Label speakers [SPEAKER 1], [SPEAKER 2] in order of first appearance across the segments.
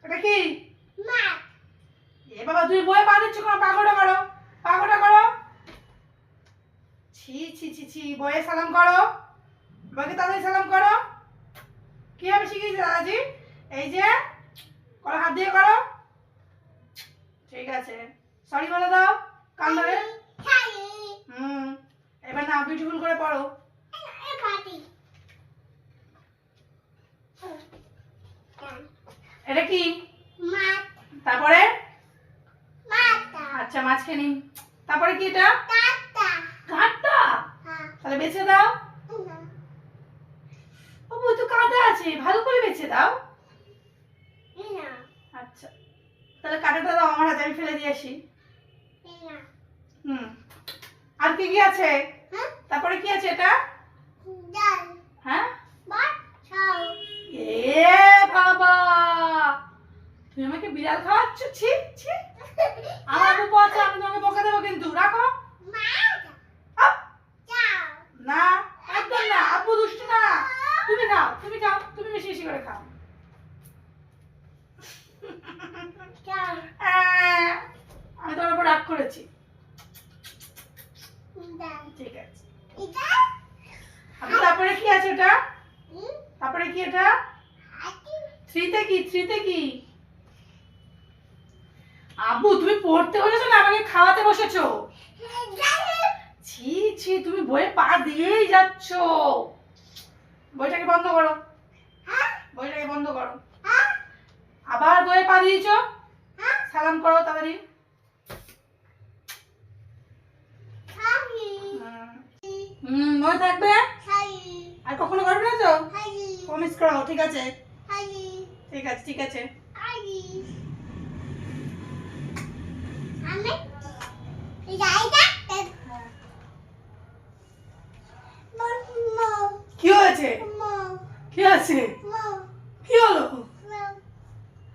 [SPEAKER 1] এটা কি? এ বাবা তুমি বয়ে পা দিচ্ছ কেন? পাগোটা করো, পাগোটা করো। ছি ছি ছি ছি, বয়ে সালাম করো, বাবাকে তাড়াতাড়ি সালাম করো। কিভাবে শিখিয়েছে দাদাজি? এই যে করো, হাত দিয়ে করো। ঠিক আছে, সরি বলে দাও কান ধরে। এবার না বিউটিফুল করে পড়ো। এটা কি? তারপরে আচ্ছা মাঝখানে, তারপরে কি এটা? কাঁটা। তাহলে বেছে দাও। বাবু তো কাঁটা আছে, ভালো করে বেছে দাও। আচ্ছা তাহলে কাঁটাটা দাও আমার হাতে, আমি ফেলে দিয়ে আসি। আর কি কি আছে? তারপরে কি আছে এটা? হ্যাঁ এ বাবা, তুমি আমাকে বিড়াল খাওয়াচ্ছ? ছি ছি, আমার উপর আছে, আমি তোমাকে বকা দেবো কিন্তু। রাখো। না একদম না, আব্বু দুষ্টু না। তুমি খাও, তুমি খাও, তুমি বেশি বেশি করে খাও। আমি তোমার উপর রাগ করেছি। ঠিক আছে, তারপরে কি আছে এটা? তারপরে কি এটা? থ্রিতে কি? থ্রিতে কি? আব্বু তুমি পড়তে বসেছো না আমাকে খাওয়াতে বসেছো? ছি ছি, তুমি বইয়ে পা দিয়েই যাচ্ছ। বইটাকে বন্ধ করো, বইটাকে বন্ধ করো। আবার বইয়ে পা দিয়েছো। সালাম করো তাড়াতাড়ি। মনে থাকবে, আর কখনো করবে না তো? প্রমিস করো। ঠিক আছে, ঠিক আছে, ঠিক আছে। কি হয়েছে? কি আছে? কি হলো?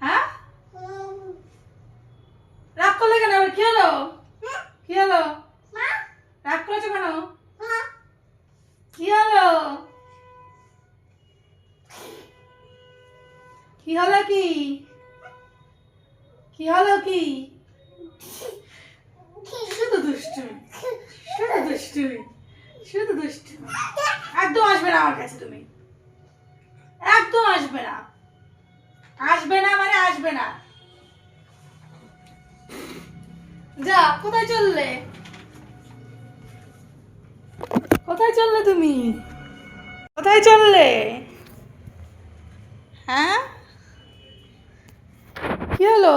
[SPEAKER 1] হ্যাঁ রাগ করলে কেন? কি হলো? কি হলো? রাগ করেছো কেন? কি হলো? কি হলো? কি কি হলো? কি শুধু দুষ্টুমি, শুধু দুষ্টুমি, শুধু দুষ্টুমি। একদম আসবে না আমার কাছে, তুমি একদম আসবে না। আসবে না মানে আসবে না। যা, কোথায় চললে? কোথায় চললে তুমি? কোথায় চললে? হ্যাঁ কি হলো?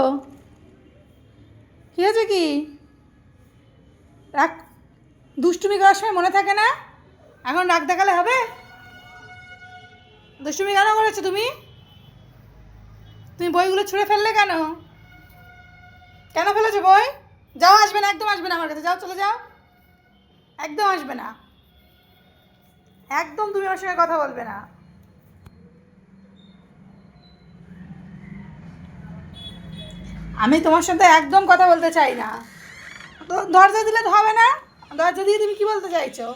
[SPEAKER 1] কি হয়েছে? কি রাগ, দুষ্টুমি করার সময় মনে থাকে না? এখন রাগ দেখালে হবে? দুষ্টুমি কেন করেছো তুমি? তুমি বইগুলো ছুঁড়ে ফেললে কেন? কেন ফেলেছো বই? যাও, আসবে না, একদম আসবে না আমার কাছে। যাও, চলে যাও, একদম আসবে না। একদম তুমি আমার সঙ্গে কথা বলবে না। আমি তোমার সাথে একদম কথা বলতে চাই না। তো দরজা দিলে তো হবে না। দরজা দিয়ে তুমি কি বলতে চাইছো?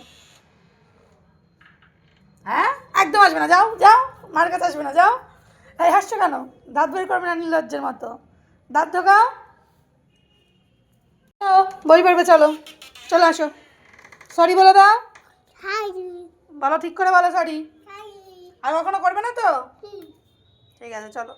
[SPEAKER 1] হ্যাঁ একদম আসবে না, যাও যাও, মার কাছে আসবে না, যাও। এই হাসছো কেন? দাঁত বের করবে না নির্লজ্জের মতো। দাঁত ঢোকাও। বই পড়বে, চলো, চলো আসো। সরি বলে দাও। বলো, ঠিক করে বলো সরি। আর কখনো করবে না তো? ঠিক আছে, চলো।